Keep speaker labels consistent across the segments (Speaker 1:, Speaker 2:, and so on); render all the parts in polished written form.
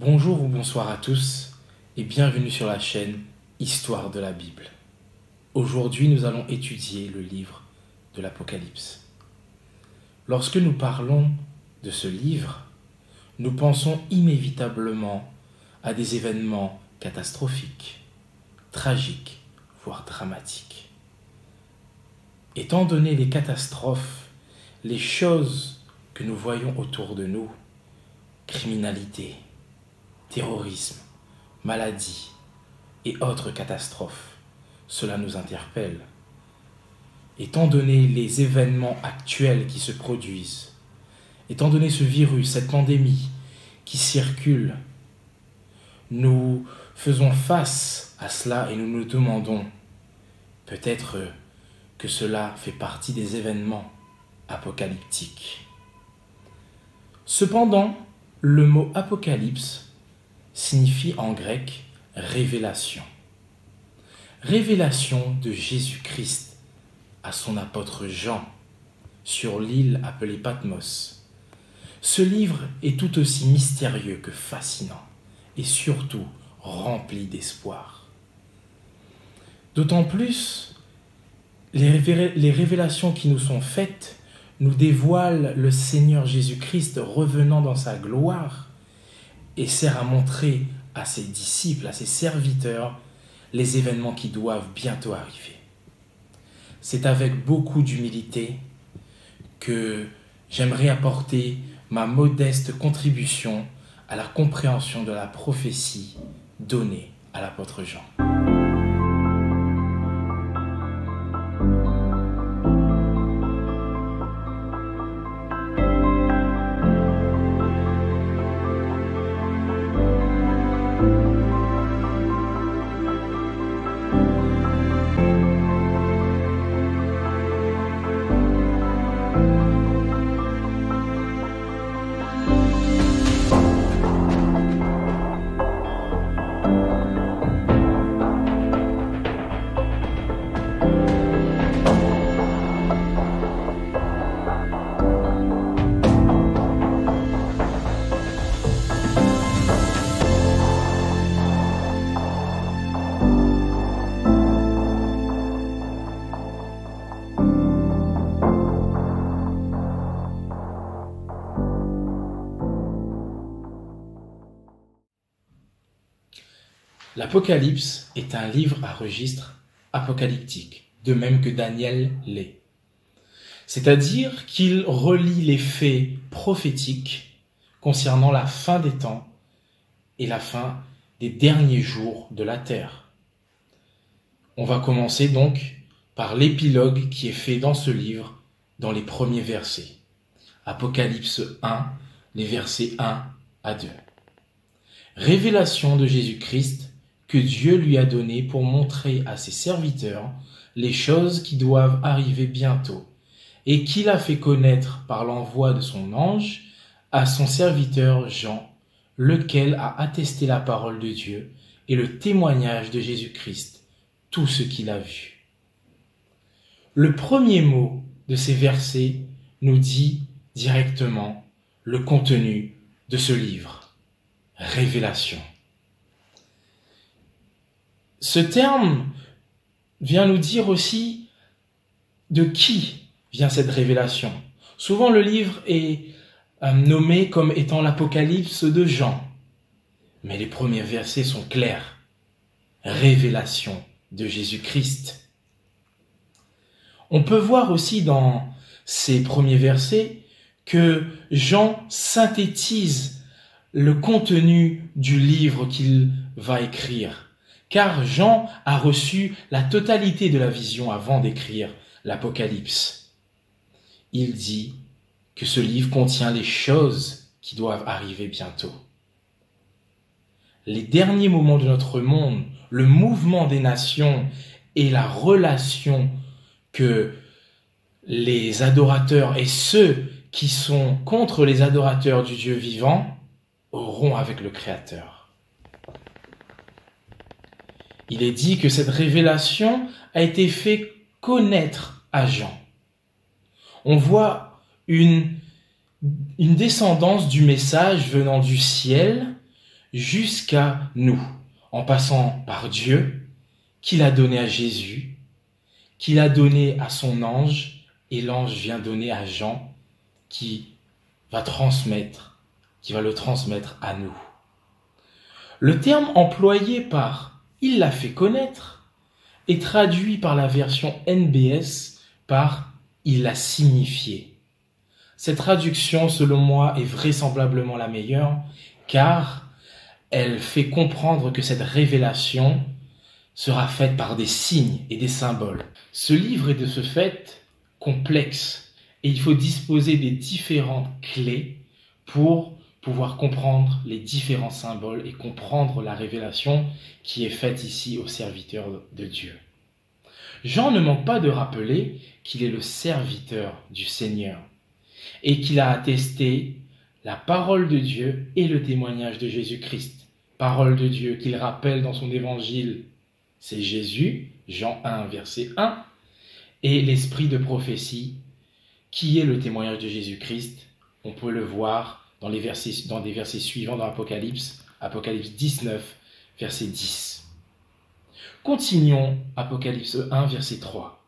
Speaker 1: Bonjour ou bonsoir à tous et bienvenue sur la chaîne Histoire de la Bible. Aujourd'hui, nous allons étudier le livre de l'Apocalypse. Lorsque nous parlons de ce livre, nous pensons inévitablement à des événements catastrophiques, tragiques, voire dramatiques. Étant donné les catastrophes, les choses que nous voyons autour de nous, criminalité, terrorisme, maladie et autres catastrophes, cela nous interpelle. Étant donné les événements actuels qui se produisent, étant donné ce virus, cette pandémie qui circule, nous faisons face à cela et nous nous demandons peut-être que cela fait partie des événements apocalyptiques. Cependant, le mot apocalypse signifie en grec révélation. Révélation de Jésus-Christ à son apôtre Jean sur l'île appelée Patmos. Ce livre est tout aussi mystérieux que fascinant et surtout rempli d'espoir. D'autant plus, les révélations qui nous sont faites nous dévoilent le Seigneur Jésus-Christ revenant dans sa gloire et sert à montrer à ses disciples, à ses serviteurs, les événements qui doivent bientôt arriver. C'est avec beaucoup d'humilité que j'aimerais apporter ma modeste contribution à la compréhension de la prophétie donnée à l'apôtre Jean. L'Apocalypse est un livre à registre apocalyptique, de même que Daniel l'est. C'est-à-dire qu'il relie les faits prophétiques concernant la fin des temps et la fin des derniers jours de la terre. On va commencer donc par l'épilogue qui est fait dans ce livre, dans les premiers versets. Apocalypse 1, les versets 1 à 2. Révélation de Jésus-Christ que Dieu lui a donné pour montrer à ses serviteurs les choses qui doivent arriver bientôt, et qu'il a fait connaître par l'envoi de son ange à son serviteur Jean, lequel a attesté la parole de Dieu et le témoignage de Jésus-Christ, tout ce qu'il a vu. Le premier mot de ces versets nous dit directement le contenu de ce livre, révélation. Ce terme vient nous dire aussi de qui vient cette révélation. Souvent, le livre est nommé comme étant l'Apocalypse de Jean. Mais les premiers versets sont clairs. Révélation de Jésus-Christ. On peut voir aussi dans ces premiers versets que Jean synthétise le contenu du livre qu'il va écrire. Car Jean a reçu la totalité de la vision avant d'écrire l'Apocalypse. Il dit que ce livre contient les choses qui doivent arriver bientôt. Les derniers moments de notre monde, le mouvement des nations et la relation que les adorateurs et ceux qui sont contre les adorateurs du Dieu vivant auront avec le Créateur. Il est dit que cette révélation a été faite connaître à Jean. On voit une descendance du message venant du ciel, jusqu'à nous, en passant par Dieu, qui l'a donné à Jésus, qui l'a donné à son ange, et l'ange vient donner à Jean, qui va le transmettre à nous. Le terme employé par « il l'a fait connaître » est traduit par la version NBS par « il l'a signifié ». Cette traduction, selon moi, est vraisemblablement la meilleure, car elle fait comprendre que cette révélation sera faite par des signes et des symboles. Ce livre est de ce fait complexe, et il faut disposer des différentes clés pour pouvoir comprendre les différents symboles et comprendre la révélation qui est faite ici aux serviteurs de Dieu. Jean ne manque pas de rappeler qu'il est le serviteur du Seigneur et qu'il a attesté la parole de Dieu et le témoignage de Jésus-Christ. Parole de Dieu qu'il rappelle dans son évangile, c'est Jésus, Jean 1, verset 1, et l'esprit de prophétie qui est le témoignage de Jésus-Christ. On peut le voir dans des versets suivants dans Apocalypse 19, verset 10. Continuons Apocalypse 1, verset 3.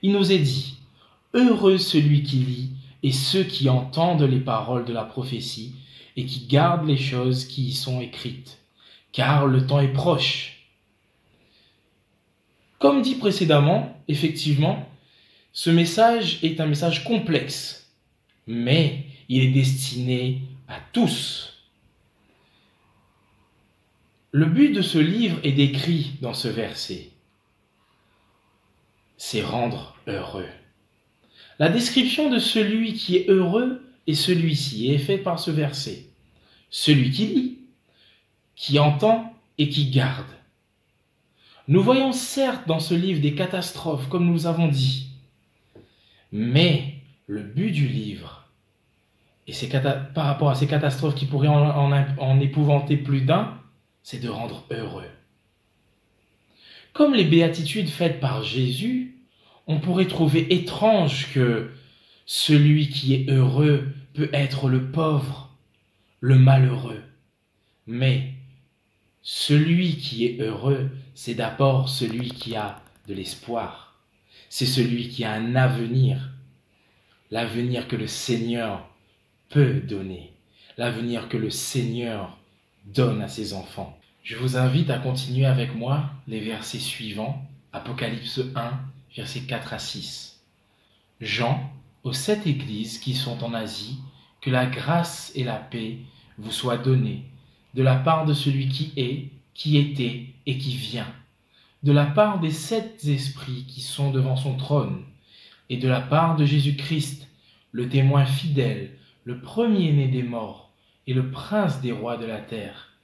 Speaker 1: Il nous est dit, « Heureux celui qui lit et ceux qui entendent les paroles de la prophétie et qui gardent les choses qui y sont écrites, car le temps est proche. » Comme dit précédemment, effectivement, ce message est un message complexe, mais il est destiné à tous. Le but de ce livre est décrit dans ce verset. C'est rendre heureux. La description de celui qui est heureux est celui-ci, est faite par ce verset. Celui qui lit, qui entend et qui garde. Nous voyons certes dans ce livre des catastrophes, comme nous avons dit, mais le but du livre, et par rapport à ces catastrophes qui pourraient en épouvanter plus d'un, c'est de rendre heureux. Comme les béatitudes faites par Jésus, on pourrait trouver étrange que celui qui est heureux peut être le pauvre, le malheureux. Mais celui qui est heureux, c'est d'abord celui qui a de l'espoir. C'est celui qui a un avenir. L'avenir que le Seigneur peut donner. L'avenir que le Seigneur donne à ses enfants. Je vous invite à continuer avec moi les versets suivants. Apocalypse 1, versets 4 à 6. Jean, aux 7 églises qui sont en Asie, que la grâce et la paix vous soient données, de la part de celui qui est, qui était et qui vient, de la part des 7 esprits qui sont devant son trône, et de la part de Jésus-Christ, le témoin fidèle, le premier-né des morts et le prince des rois de la terre,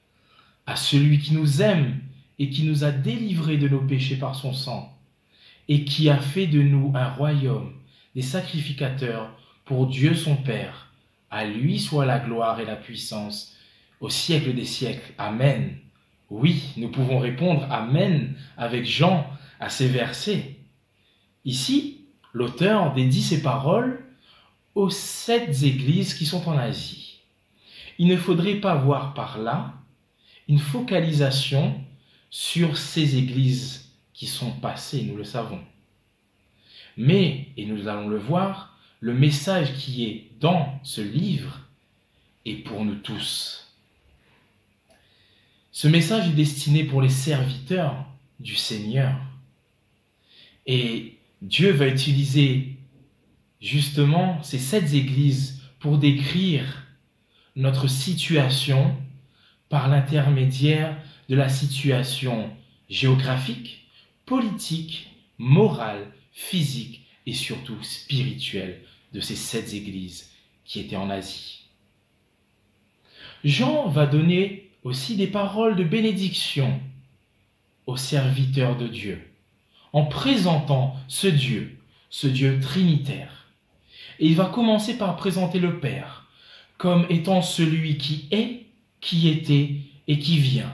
Speaker 1: à celui qui nous aime et qui nous a délivrés de nos péchés par son sang, et qui a fait de nous un royaume, des sacrificateurs pour Dieu son Père. À lui soit la gloire et la puissance au siècle des siècles. Amen. Oui, nous pouvons répondre Amen avec Jean à ces versets. Ici, l'auteur dédie ces paroles aux 7 églises qui sont en Asie. Il ne faudrait pas voir par là une focalisation sur ces églises qui sont passées, nous le savons. Mais, et nous allons le voir, le message qui est dans ce livre est pour nous tous. Ce message est destiné pour les serviteurs du Seigneur. Et Dieu va utiliser justement ces 7 églises pour décrire notre situation par l'intermédiaire de la situation géographique, politique, morale, physique et surtout spirituelle de ces 7 églises qui étaient en Asie. Jean va donner aussi des paroles de bénédiction aux serviteurs de Dieu, en présentant ce Dieu trinitaire. Et il va commencer par présenter le Père comme étant celui qui est, qui était et qui vient.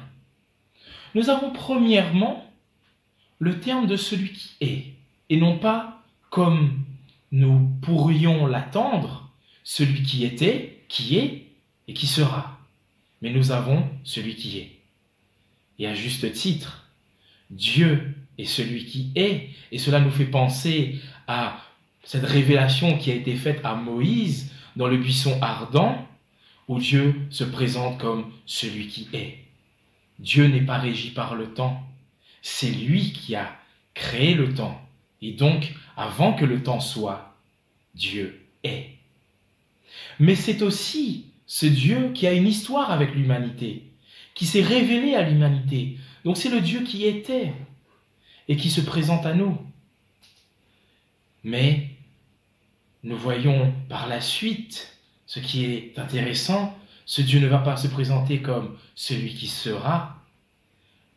Speaker 1: Nous avons premièrement le terme de celui qui est, et non pas comme nous pourrions l'attendre, celui qui était, qui est et qui sera. mais nous avons celui qui est. Et à juste titre, Dieu est celui qui est, et cela nous fait penser à cette révélation qui a été faite à Moïse dans le buisson ardent, où Dieu se présente comme celui qui est. Dieu n'est pas régi par le temps, c'est lui qui a créé le temps. Et donc, avant que le temps soit, Dieu est. Mais c'est aussi ce Dieu qui a une histoire avec l'humanité, qui s'est révélé à l'humanité. Donc c'est le Dieu qui était et qui se présente à nous. Mais nous voyons par la suite ce qui est intéressant, ce Dieu ne va pas se présenter comme celui qui sera,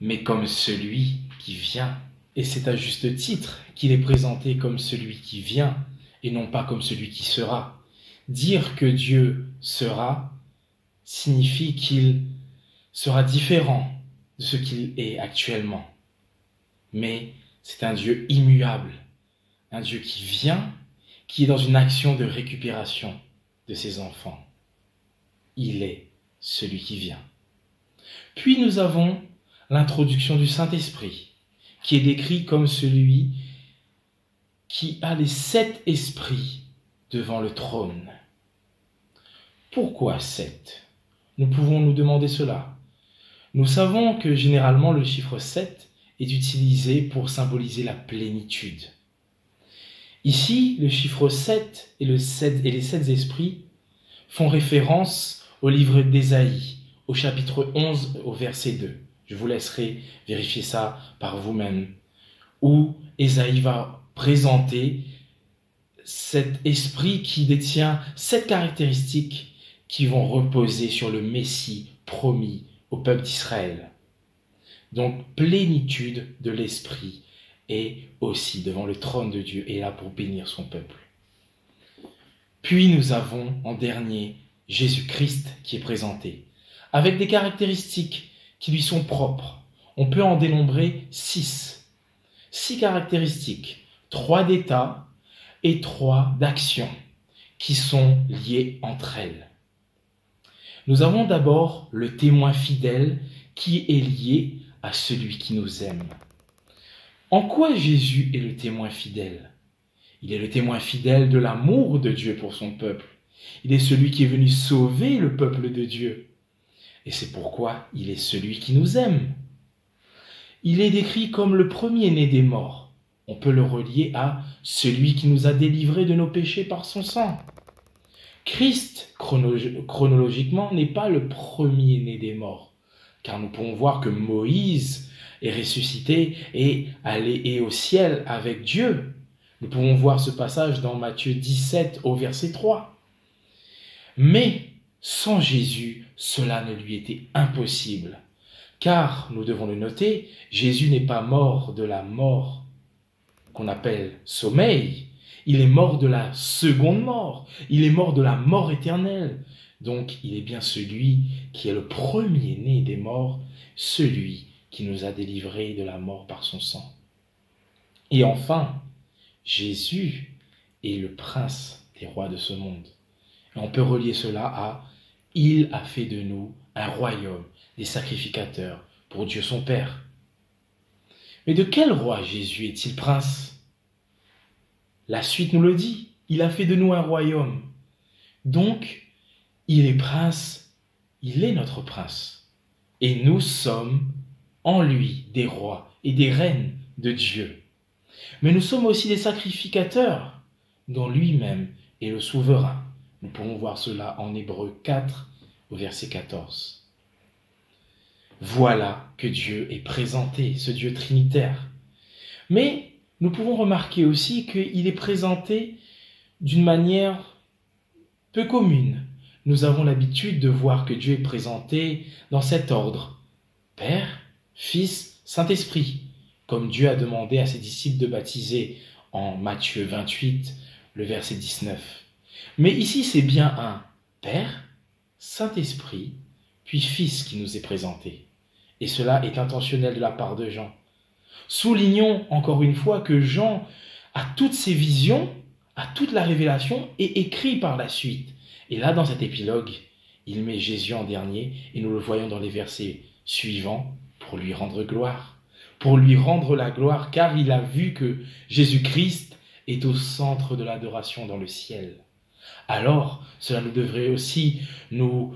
Speaker 1: mais comme celui qui vient. Et c'est à juste titre qu'il est présenté comme celui qui vient et non pas comme celui qui sera. Dire que Dieu sera signifie qu'il sera différent de ce qu'il est actuellement. Mais c'est un Dieu immuable, un Dieu qui vient, qui est dans une action de récupération de ses enfants. Il est celui qui vient. Puis nous avons l'introduction du Saint-Esprit, qui est décrit comme celui qui a les 7 esprits devant le trône. Pourquoi 7 ? Nous pouvons nous demander cela. Nous savons que généralement le chiffre 7 est utilisé pour symboliser la plénitude. Ici, le chiffre 7 et les 7 esprits font référence au livre d'Ésaïe, au chapitre 11, au verset 2. Je vous laisserai vérifier ça par vous-même, où Ésaïe va présenter cet esprit qui détient 7 caractéristiques qui vont reposer sur le Messie promis au peuple d'Israël. Donc, plénitude de l'esprit est aussi devant le trône de Dieu et là pour bénir son peuple. Puis nous avons en dernier Jésus-Christ qui est présenté, avec des caractéristiques qui lui sont propres. On peut en dénombrer 6. 6 caractéristiques, 3 d'état et 3 d'action, qui sont liées entre elles. Nous avons d'abord le témoin fidèle qui est lié à celui qui nous aime. En quoi Jésus est le témoin fidèle ? Il est le témoin fidèle de l'amour de Dieu pour son peuple. Il est celui qui est venu sauver le peuple de Dieu. Et c'est pourquoi il est celui qui nous aime. Il est décrit comme le premier-né des morts. On peut le relier à celui qui nous a délivrés de nos péchés par son sang. Christ, chronologiquement, n'est pas le premier-né des morts, car nous pouvons voir que Moïse est ressuscité et allé au ciel avec Dieu. Nous pouvons voir ce passage dans Matthieu 17 au verset 3. Mais sans Jésus, cela ne lui était impossible, car, nous devons le noter, Jésus n'est pas mort de la mort qu'on appelle sommeil. Il est mort de la seconde mort. Il est mort de la mort éternelle. Donc, il est bien celui qui est le premier-né des morts, celui qui nous a délivrés de la mort par son sang. Et enfin, Jésus est le prince des rois de ce monde. Et on peut relier cela à « Il a fait de nous un royaume, des sacrificateurs pour Dieu son Père ». Mais de quel roi Jésus est-il prince ? La suite nous le dit, il a fait de nous un royaume. Donc, il est prince, il est notre prince. Et nous sommes en lui des rois et des reines de Dieu. Mais nous sommes aussi des sacrificateurs dont lui-même est le souverain. Nous pouvons voir cela en Hébreux 4 au verset 14. Voilà que Dieu est présenté, ce Dieu trinitaire. Mais nous pouvons remarquer aussi qu'il est présenté d'une manière peu commune. Nous avons l'habitude de voir que Dieu est présenté dans cet ordre. Père, Fils, Saint-Esprit, comme Dieu a demandé à ses disciples de baptiser en Matthieu 28, le verset 19. Mais ici, c'est bien un Père, Saint-Esprit, puis Fils qui nous est présenté. Et cela est intentionnel de la part de Jean. Soulignons encore une fois que Jean a toutes ses visions, a toute la révélation et écrit par la suite. Et là, dans cet épilogue, Il met Jésus en dernier et nous le voyons dans les versets suivants pour lui rendre gloire. Pour lui rendre la gloire car il a vu que Jésus-Christ est au centre de l'adoration dans le ciel. Alors, cela nous devrait aussi nous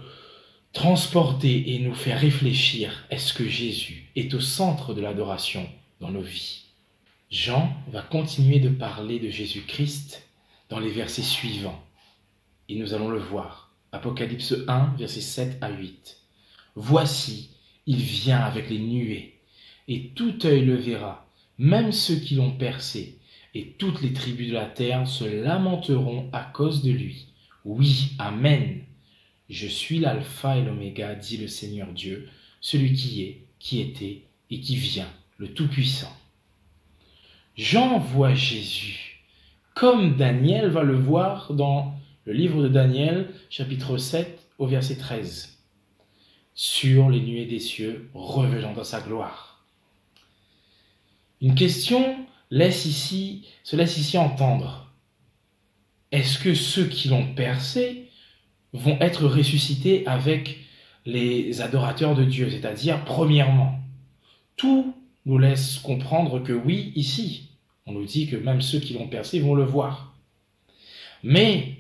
Speaker 1: transporter et nous faire réfléchir. Est-ce que Jésus est au centre de l'adoration dans nos vies? Jean va continuer de parler de Jésus-Christ dans les versets suivants. Et nous allons le voir. Apocalypse 1, versets 7 à 8. Voici, il vient avec les nuées, et tout œil le verra, même ceux qui l'ont percé, et toutes les tribus de la terre se lamenteront à cause de lui. Oui, Amen. Je suis l'alpha et l'oméga, dit le Seigneur Dieu, celui qui est, qui était et qui vient, le Tout-Puissant. Jean voit Jésus, comme Daniel va le voir dans le livre de Daniel, chapitre 7, au verset 13. Sur les nuées des cieux, revenant dans sa gloire. Une question se laisse ici entendre. Est-ce que ceux qui l'ont percé vont être ressuscités avec les adorateurs de Dieu? C'est-à-dire, premièrement, tout nous laisse comprendre que oui, ici, on nous dit que même ceux qui l'ont percé vont le voir. Mais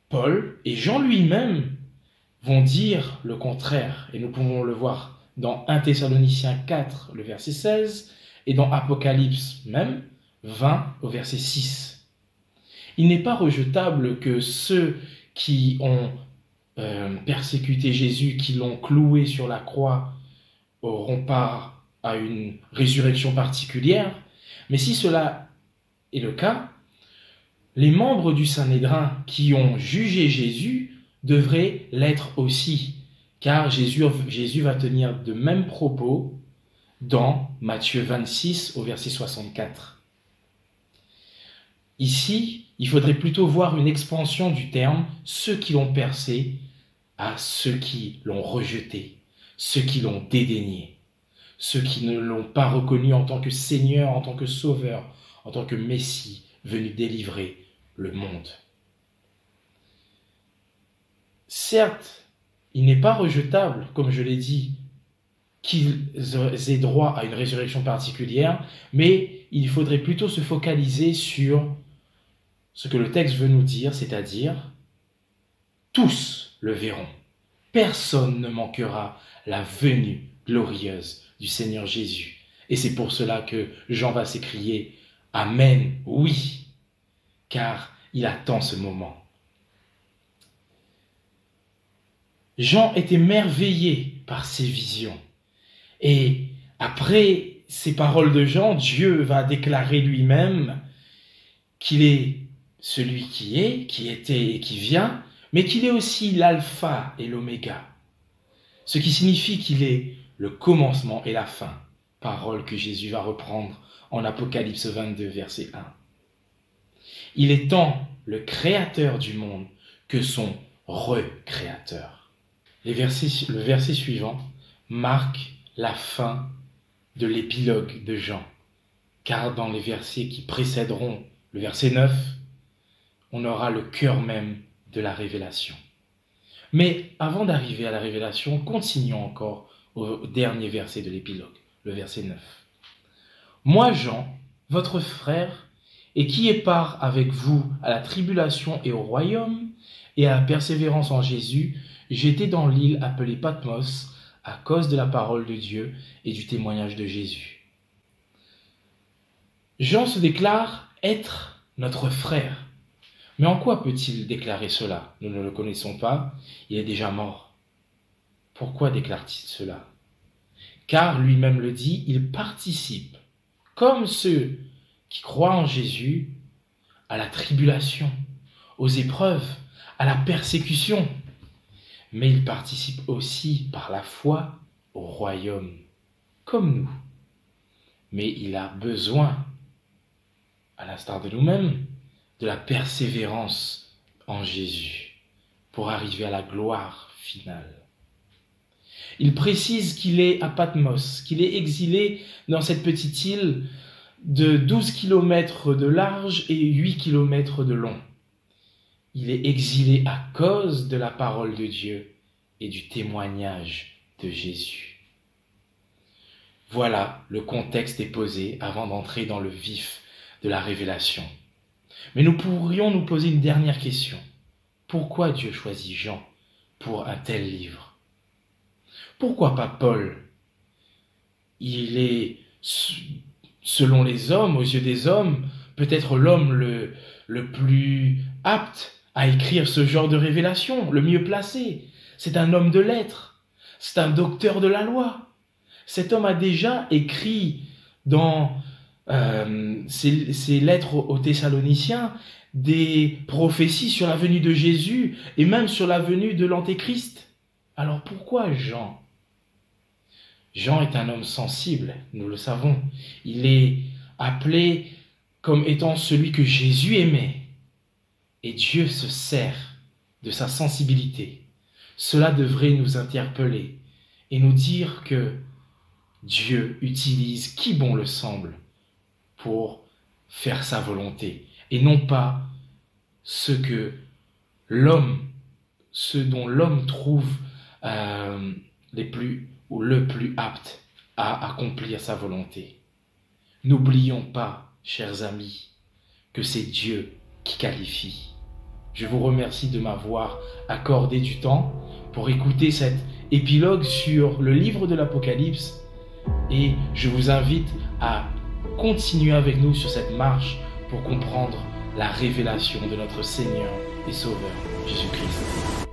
Speaker 1: Paul et Jean lui-même vont dire le contraire, et nous pouvons le voir dans 1 Thessaloniciens 4, le verset 16, et dans Apocalypse même, 20 au verset 6. Il n'est pas rejetable que ceux qui ont persécuté Jésus, qui l'ont cloué sur la croix, auront part à une résurrection particulière, mais si cela est le cas, les membres du Sanhédrin qui ont jugé Jésus devraient l'être aussi, car Jésus va tenir de mêmes propos dans Matthieu 26 au verset 64. Ici, il faudrait plutôt voir une expansion du terme « ceux qui l'ont percé » à ceux qui l'ont rejeté, ceux qui l'ont dédaigné, ceux qui ne l'ont pas reconnu en tant que Seigneur, en tant que Sauveur, en tant que Messie venu délivrer le monde. Certes, il n'est pas rejetable, comme je l'ai dit, qu'ils aient droit à une résurrection particulière, mais il faudrait plutôt se focaliser sur ce que le texte veut nous dire, c'est-à-dire tous le verront. Personne ne manquera la venue glorieuse du Seigneur Jésus. Et c'est pour cela que Jean va s'écrier « Amen, oui », car il attend ce moment. Jean est émerveillé par ces visions. Et après ces paroles de Jean, Dieu va déclarer lui-même qu'il est celui qui est, qui était et qui vient, mais qu'il est aussi l'alpha et l'oméga. Ce qui signifie qu'il est le commencement et la fin. Parole que Jésus va reprendre en Apocalypse 22, verset 1. Il est tant le créateur du monde que son recréateur. Le verset suivant marque la fin de l'épilogue de Jean, car dans les versets qui précéderont le verset 9, on aura le cœur même de la révélation. Mais avant d'arriver à la révélation, continuons encore au dernier verset de l'épilogue, le verset 9. Moi, Jean, votre frère, et qui est part avec vous à la tribulation et au royaume, et à la persévérance en Jésus, j'étais dans l'île appelée Patmos, à cause de la parole de Dieu et du témoignage de Jésus. Jean se déclare être notre frère. Mais en quoi peut-il déclarer cela? Nous ne le connaissons pas, il est déjà mort. Pourquoi déclare-t-il cela? Car lui-même le dit, il participe, comme ceux qui croient en Jésus, à la tribulation, aux épreuves, à la persécution. Mais il participe aussi par la foi au royaume, comme nous. Mais il a besoin, à l'instar de nous-mêmes, de la persévérance en Jésus pour arriver à la gloire finale. Il précise qu'il est à Patmos, qu'il est exilé dans cette petite île de 12 km de large et 8 km de long. Il est exilé à cause de la parole de Dieu et du témoignage de Jésus. Voilà, le contexte est posé avant d'entrer dans le vif de la révélation. Mais nous pourrions nous poser une dernière question. Pourquoi Dieu choisit Jean pour un tel livre? Pourquoi pas Paul? Il est, selon les hommes, aux yeux des hommes, peut-être l'homme le plus apte à écrire ce genre de révélation, le mieux placé. C'est un homme de lettres, c'est un docteur de la loi. Cet homme a déjà écrit dans ses lettres aux Thessaloniciens des prophéties sur la venue de Jésus et même sur la venue de l'Antéchrist. Alors pourquoi Jean? Jean est un homme sensible, nous le savons. Il est appelé comme étant celui que Jésus aimait. Et Dieu se sert de sa sensibilité. Cela devrait nous interpeller et nous dire que Dieu utilise qui bon le semble pour faire sa volonté et non pas ce dont l'homme trouve le plus apte à accomplir sa volonté. N'oublions pas, chers amis, que c'est Dieu qui qualifie. Je vous remercie de m'avoir accordé du temps pour écouter cet épilogue sur le livre de l'Apocalypse et je vous invite à continuer avec nous sur cette marche pour comprendre la révélation de notre Seigneur et Sauveur Jésus-Christ.